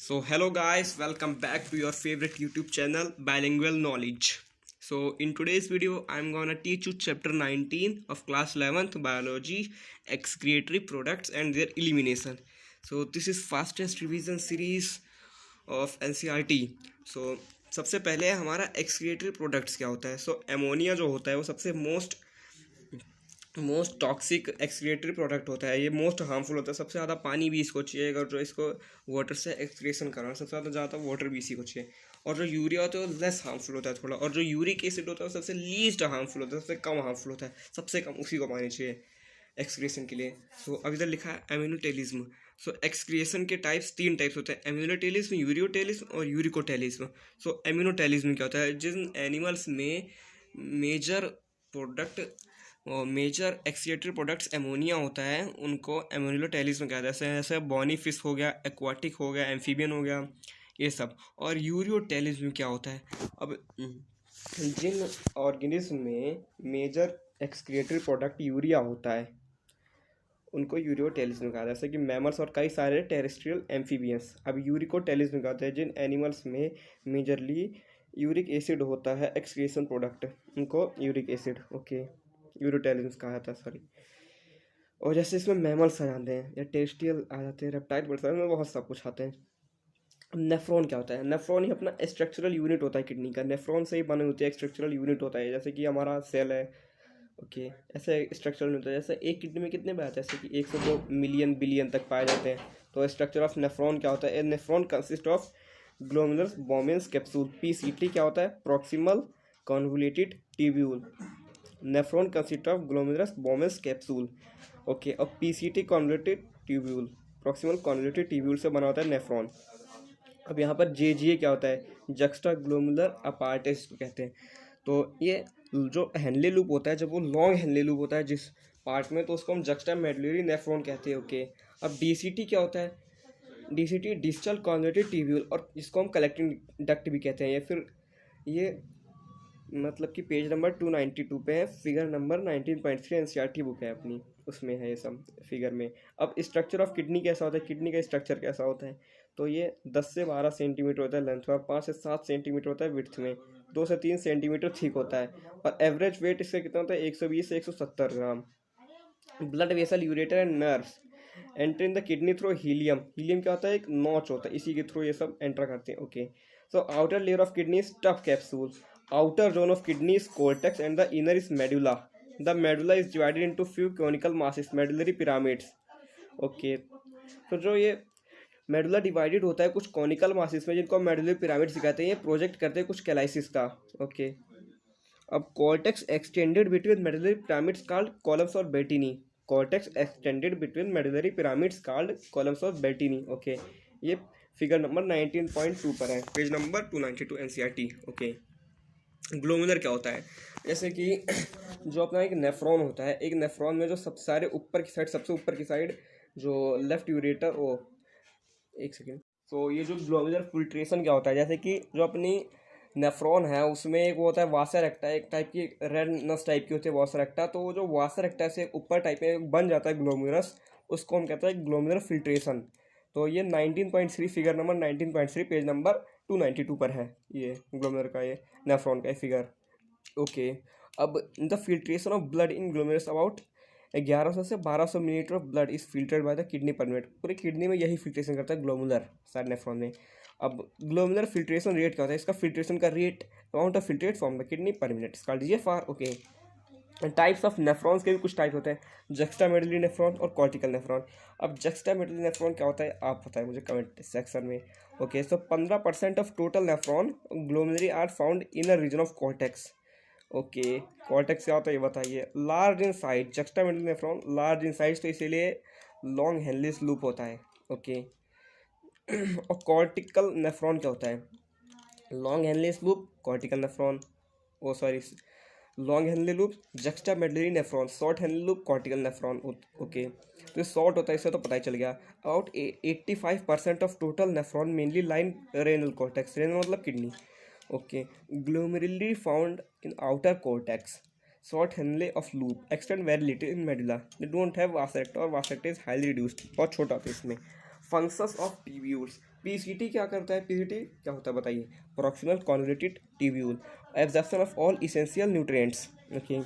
So, hello guys, welcome back to your favorite YouTube channel, Bilingual Knowledge. So, in today's video, I'm gonna teach you chapter 19 of class 11th biology, excretory products and their elimination. So, this is fastest revision series of NCERT. So, सबसे पहले हमारा excretory products क्या होता है. सो ammonia जो होता है वो सबसे मोस्ट टॉक्सिक एक्सक्रीटरी प्रोडक्ट होता है. ये मोस्ट हार्मफुल होता है. सबसे ज़्यादा पानी भी इसको चाहिए अगर जो इसको वाटर से एक्सक्रीशन करना. सबसे ज़्यादा वाटर भी इसी को चाहिए. और जो यूरिया होता है वो लेस हार्मफुल होता है थोड़ा. और जो यूरिक एसिड होता है वो सबसे लीस्ट हार्मफुल होता है, सबसे कम हार्मफुल होता है. सबसे कम उसी को पानी चाहिए एक्सक्रीशन के लिए. सो अब इधर लिखा है एम्यूनोटेलिज्म. सो एक्सक्रिएशन के तीन टाइप्स होते हैं: एम्यूनोटेलिज्म, यूरियोटेलिज्म और यूरिकोटेलिज्म. सो एम्यूनोटेलिज्म क्या होता है? जिन एनिमल्स में मेजर प्रोडक्ट और मेजर एक्सक्रीटरी प्रोडक्ट्स एमोनिया होता है उनको एमोनिलोटेलिज्म कहते हैं. जैसे बॉनी फिश हो गया, एक्वाटिक हो गया, एम्फीबियन हो गया, ये सब. और यूरियोटेलिज्म क्या होता है? अब जिन ऑर्गेनिज्म में मेजर एक्सक्रीटरी प्रोडक्ट यूरिया होता है उनको यूरियोटेलिज्म कहा जाता है. जैसे कि मैमल्स और कई सारे टेरेस्ट्रियल एम्फीबियंस. अब यूरिकोटेलिज्म कहते हैं जिन एनिमल्स में मेजरली यूरिक एसिड होता है एक्सक्रीशन प्रोडक्ट, उनको यूरिक एसिड यूरोटेलिज्म कहा जाता है, सॉरी. और जैसे इसमें मैमल्स आ जाते हैं या टेरेस्ट्रियल आ जाते हैं, रेप्टाइल बर्ड्स में बहुत सब कुछ आते हैं. नेफ्रॉन क्या होता है? नेफ्रॉन ही अपना स्ट्रक्चरल यूनिट होता है किडनी का. नेफ्रॉन से ही बने होती है, स्ट्रक्चरल यूनिट होता है. जैसे कि हमारा सेल है, ऐसे स्ट्रक्चरल यूनिट होता है. जैसे एक किडनी में कितने पाए जाते हैं? जैसे कि 102 मिलियन बिलियन तक पाए जाते हैं. तो स्ट्रक्चर ऑफ नेफ्रॉन क्या होता है? Nephron consist of glomerulus Bowman's capsule. PCT क्या होता है? Proximal convoluted tubule. Nephron consist of glomerulus Bowman's capsule. और PCT convoluted tubule, proximal convoluted tubule से बना होता है नेफ्रॉन. अब यहाँ पर जेजीए क्या होता है? जक्स्टा ग्लोमुलर अपार्टेस कहते हैं. तो ये जो हेनले लूप होता है, जब वो लॉन्ग हेनले लूप होता है जिस पार्ट में, तो उसको हम जक्स्टा मेडुलरी नेफ्रॉन कहते हैं. अब डीसीटी क्या होता है? डीसीटी डिस्टल कॉन्वोल्यूटेड ट्यूब्यूल, और इसको हम कलेक्टिंग डक्ट भी कहते हैं. ये मतलब कि पेज नंबर 292 पे है, फिगर नंबर 19.3 एनसीईआरटी बुक है अपनी, उसमें है ये सब फिगर में. अब स्ट्रक्चर ऑफ किडनी कैसा होता है? किडनी का स्ट्रक्चर कैसा होता है? तो ये 10 से 12 सेंटीमीटर होता है लेंथ में, 5 से 7 सेंटीमीटर होता है विड्थ में, 2 से 3 सेंटीमीटर थिक होता है. और एवरेज वेट इसका कितना होता है? 120 से 170 gram. Blood vessel, ureter and nerves enter in the kidney through helium. Helium क्या होता है? एक नॉच होता है, इसी के थ्रू ये सब एंटर करते हैं. So outer layer of kidney is tough capsule. Outer zone of kidney is cortex and the inner is medulla. The medulla is divided into few conical masses, medullary pyramids. तो जो ये medulla divided होता है कुछ conical masses में, जिनको medullary pyramids कहते हैं. ये प्रोजेक्ट करते हैं कुछ कैलाइसिस का. अब cortex extended between medullary pyramids called columns of Bertini. Cortex extended between medullary pyramids called columns of Bertini. ये फिगर नंबर 19.2 पर है, पेज नंबर 292 एनसीईआरटी. ग्लोमुलर क्या होता है? जैसे कि जो अपना एक नेफ्रॉन होता है, एक नेफ्रॉन में जो सबसे ऊपर की साइड जो लेफ्ट यूरेटर एक सेकेंड. तो ये जो ग्लोमुलर फिल्ट्रेशन क्या होता है? जैसे कि जो अपनी नेफ्रॉन है उसमें एक वो होता है वासर एक्टा, एक टाइप की रेड नस टाइप की होती है वासर एक्टा. तो वो जो वासर एक्टा से ऊपर टाइप में बन जाता है ग्लोमुलस, उसको हम कहते हैं ग्लोमुलर फिल्ट्रेशन. तो ये 19.3 फिगर नंबर 19.3 पेज नंबर 292 पर है, ये ग्लोमेरुलर का, ये नेफ्रॉन का फिगर. अब the filtration of blood in glomerulus about 1100 से 1200 millilitre of blood is filtered by the kidney पर मिनट. पूरी किडनी में यही फिल्ट्रेशन करता है ग्लोमुलर साइड नेफ्रॉन में. अब ग्लोमुलर फिल्ट्रेशन रेट क्या होता है? इसका फिल्ट्रेशन का rate, amount of filtrate from the kidney पर मिनट, इसका लीजिए फार. टाइप्स ऑफ नेफ्रॉन्स के भी कुछ टाइप होते हैं, जक्स्टा मेडुलरी नेफ्रॉन और कॉर्टिकल नेफ्रॉन. अब जक्स्टा मेडुलरी नेफ्रॉन क्या होता है आप बताएं मुझे कमेंट सेक्शन में. So 15% of total nephron glomeruli are found in a region of cortex. Cortex क्या होता है ये बताइए. Large in size, juxtamedullary nephron large in size, तो इसीलिए लॉन्ग हेनलेस लूप होता है. और कॉर्टिकल नेफ्रॉन क्या होता है? Long Henle's loop cortical nephron, long Henley loop juxta medullary nephron, short Henley loop cortical nephron. तो ये शॉर्ट होता है, इससे तो पता ही चल गया. About 85% of total nephron mainly line renal cortex. Renal मतलब kidney. Glomeruli found in outer cortex. Short Henle of loop extend very little in medulla. They don't have vasa recta, और वासेक्टा इज हाईली रिड्यूस्ड, बहुत छोटा होता है इसमें. Functions of tubules. PCT क्या करता है? पीसीटी क्या होता है बताइए? Proximal convoluted tubule, absorption of all essential nutrients. Okay,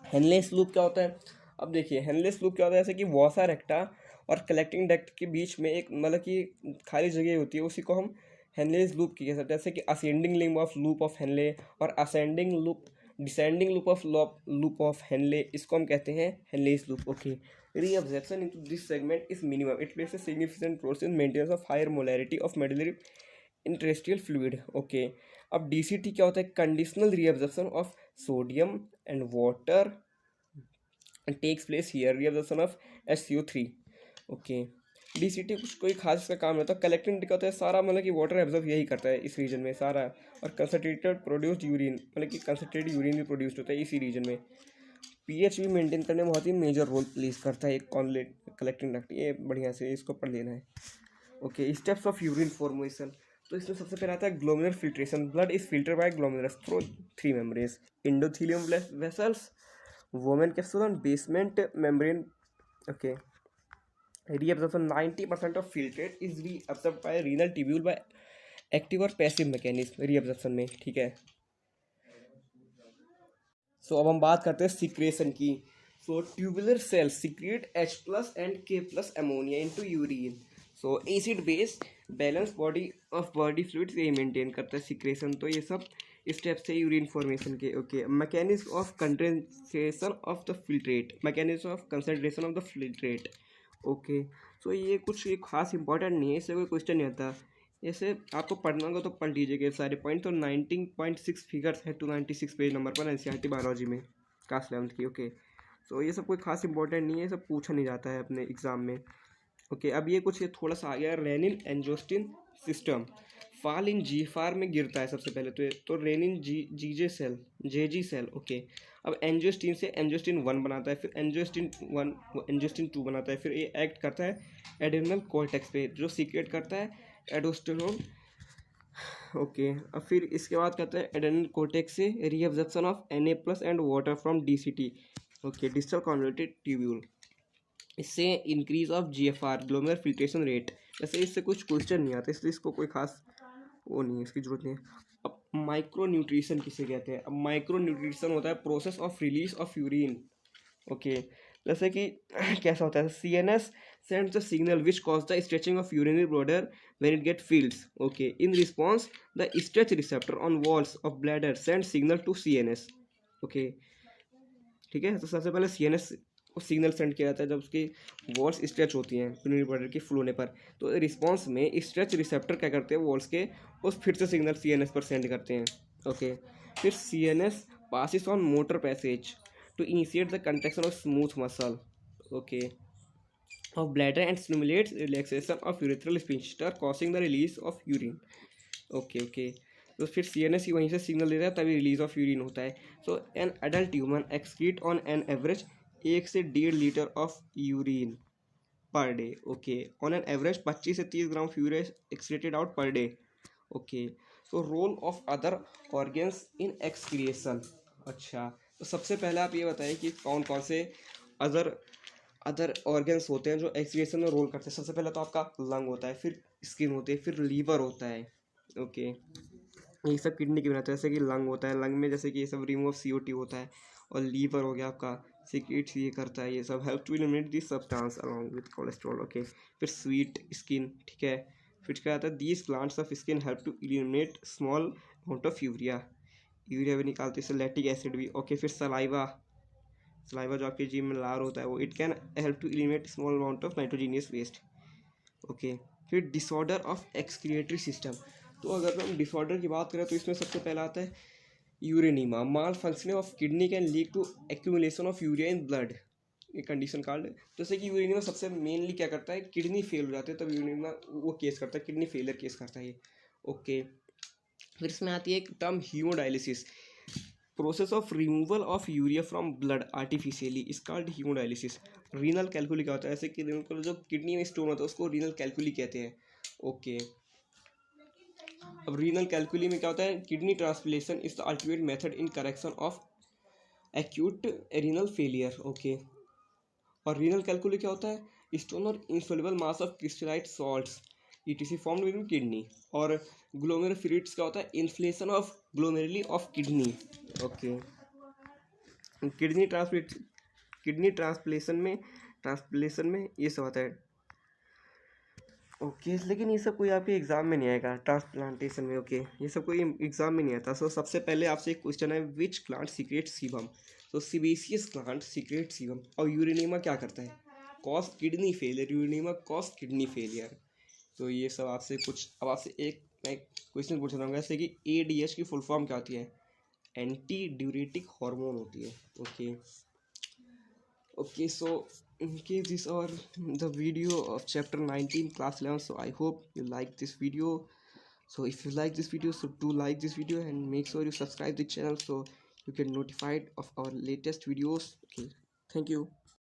Henle's loop क्या होता है? अब देखिए हेनलेस लूप क्या होता है, जैसे कि वॉसा रेक्टा और कलेक्टिंग डक्ट के बीच में एक मतलब कि खाली जगह होती है, उसी को हम हेनलेस लूप की कह सकते हैं। जैसे कि असेंडिंग लूप ऑफ हेनले और ascending loop, descending loop of Henle, इसको हम कहते हैं Henle's loop. Okay, reabsorption into this segment is minimum. It plays a significant role in maintenance of higher molarity of medullary interstitial fluid. Okay, अब DCT क्या होता है? Conditional reabsorption of sodium and water takes place here, reabsorption of HCO3. Okay, DCT कुछ कोई खास इसका काम नहीं होता। कलेक्टिंग क्या होता है? सारा मतलब कि वाटर एब्जॉर्ब यही करता है इस रीजन में सारा। और कंसनट्रेटेड प्रोड्यूस्ड यूरिन, मतलब कि कंसनट्रेटेड यूरिन भी प्रोड्यूस्ड होता है इसी रीजन में। पीएच भी मेंटेन करने में बहुत ही मेजर रोल प्लेस करता है एक कलेक्टिंग डक्ट। ये बढ़िया से इसको पढ़ लेना है। Okay, steps of urine formation. तो इसमें सबसे पहले आता है glomerular filtration. Blood is filter by glomerulus through 3 membranes, endothelium vessels, Bowman capsule and basement membrane. Okay, reabsorption 90% of filtrate is reabsorbed by renal tubule by active और passive mechanism reabsorption में। ठीक है, सो अब हम बात करते हैं सिक्रेशन की। So tubular cells secrete H+ and K+ ammonia into urine. So acid base balance body of body fluids ये मेंटेन करता है सिक्रेशन। तो ये सब स्टेप्स है यूरिन फॉर्मेशन के। Okay, mechanism of condensation of the filtrate, mechanism of concentration of the filtrate. Okay, so ये कुछ ये खास इंपॉर्टेंट नहीं है, इससे कोई क्वेश्चन नहीं आता। ऐसे आपको पढ़ना होगा तो पढ़ लीजिएगा सारे पॉइंट। तो 19.6 फिगर्स है 296 पेज नंबर पर एनसीईआरटी बायोलॉजी में, क्लास 11th की। ओके, सो ये सब कोई खास इंपॉर्टेंट नहीं है, सब पूछा नहीं जाता है अपने एग्जाम में। ओके, अब ये कुछ ये थोड़ा सा आ गया रेनिन एंजियोस्टिन सिस्टम। फाल इन जीएफआर में गिरता है सबसे पहले तो रेनिन जेजी सेल। ओके, अब एंजियोस्टिन से एंजियोस्टिन 1 बनाता है, फिर एंजियोस्टिन 2 बनाता है, फिर ये एक्ट करता है एड्रेनल कॉर्टेक्स पे जो सीक्रेट करता है एडोस्टेरोन। ओके, अब फिर इसके बाद कहते हैं एड्रेनल कोर्टेक्स से reabsorption of Na+ and water from DCT. Okay, distal converted tubule, इससे increase of GFR glomerular filtration rate. वैसे इससे कुछ क्वेश्चन नहीं आता इसलिए इसको कोई खास वो नहीं है, इसकी जरूरत नहीं है। अब माइक्रो न्यूट्रिशन किसे कहते हैं? अब माइक्रो न्यूट्रिशन होता है process of release of urine. Okay, जैसे कि कैसा होता है? CNS sends the signal which cause the stretching of urinary bladder when it get filled. Okay, in response the stretch receptor on walls of bladder sends signal to CNS. Okay, ठीक है, तो सबसे पहले CNS को signal send किया जाता है जब उसकी वॉल्स स्ट्रेच होती हैं यूरिनरी ब्लैडर की फुल होने पर। तो रिस्पॉन्स में स्ट्रेच रिसेप्टर क्या करते हैं वॉल्स के, उस फिर से सिग्नल CNS पर सेंड करते हैं। ओके, फिर CNS passes on motor passage to initiate the contraction of smooth muscle, okay, of bladder and stimulates relaxation of urethral sphincter causing the release of urine. Okay, तो फिर CNS ही वहीं से signal देता है तभी रिलीज ऑफ यूरिन होता है। So an adult human excrete on an average 1 से 1.5 litre of urine per day. Okay, on an average 25 से 30 gram urine excreted out per day. Okay, तो role of other organs in excretion. अच्छा, तो सबसे पहले आप ये बताइए कि कौन कौन से अदर ऑर्गेन्स होते हैं जो एक्सक्रिएशन में रोल करते हैं। सबसे पहले तो आपका लंग होता है, फिर स्किन होती है, फिर लीवर होता है। ओके, ये सब किडनी की बनाते हैं। जैसे कि लंग होता है, लंग में जैसे कि ये सब रिमूव ऑफ CO2 होता है। और लीवर हो गया आपका सीक्रेट ये करता है, ये सब help to eliminate this substance along with cholesterol. Okay, फिर स्वीट स्किन, ठीक है, फिर क्या आता है these glands of skin help to eliminate small amount of urea भी निकालते हैं, लैक्टिक एसिड भी। ओके, फिर सलाइवा जो आपके जीभ में लार होता है वो it can help to eliminate small amount of nitrogenous waste. Okay, फिर डिसऑर्डर ऑफ एक्सक्रिएटरी सिस्टम। तो अगर हम डिसऑर्डर की बात करें तो इसमें सबसे पहला आता है uremia. Malfunctioning of kidney can lead to accumulation of urea in blood, ये कंडीशन कार्ड। जैसे कि यूरेनीमा सबसे मेनली क्या करता है, किडनी फेल हो जाते हैं तब यूरेनीमा वो केस करता है, किडनी फेलियर केस करता है ये। ओके, फिर इसमें आती है एक term haemodialysis, process of removal of urea from blood artificially is called haemodialysis. Renal calculi क्या होता है? ऐसे कि जो किडनी में स्टोन होता है उसको रीनल कैलकुली कहते हैं। ओके, अब रीनल कैलकुली में क्या होता है? Kidney transplantation is the ultimate method in correction of acute renal failure. Okay, और रीनल कैलकुली क्या होता है? स्टोन और insoluble mass of crystallite salts ETC formed within kidney. और glomerulofluids क्या होता है? Inflation of glomeruli of kidney. Okay. Kidney transplantation में ये सब होता है। ओके लेकिन ये सब कोई आपके एग्जाम में नहीं आएगा ट्रांसप्लांटेशन में। ओके ये सब कोई एग्जाम में नहीं आता। सो सबसे पहले आपसे एक क्वेश्चन है, विच प्लांट सीक्रेट सीबम? तो सीबेसियस प्लांट सीक्रेट सीबम। और यूरेनिमा क्या करता है? Cause kidney failure. Uremia cause kidney failure. तो ये सब आपसे कुछ, अब आपसे एक मैं क्वेश्चन पूछना चाहूँगा जैसे कि ADH की फुल फॉर्म क्या होती है? एंटी ड्यूरेटिक हार्मोन होती है। Okay okay, so in case this are the video of chapter 19 class 11, so I hope you like this video. So if you like this video, so do like this video and make sure you subscribe the channel so you get notified of our latest videos. Okay, thank you.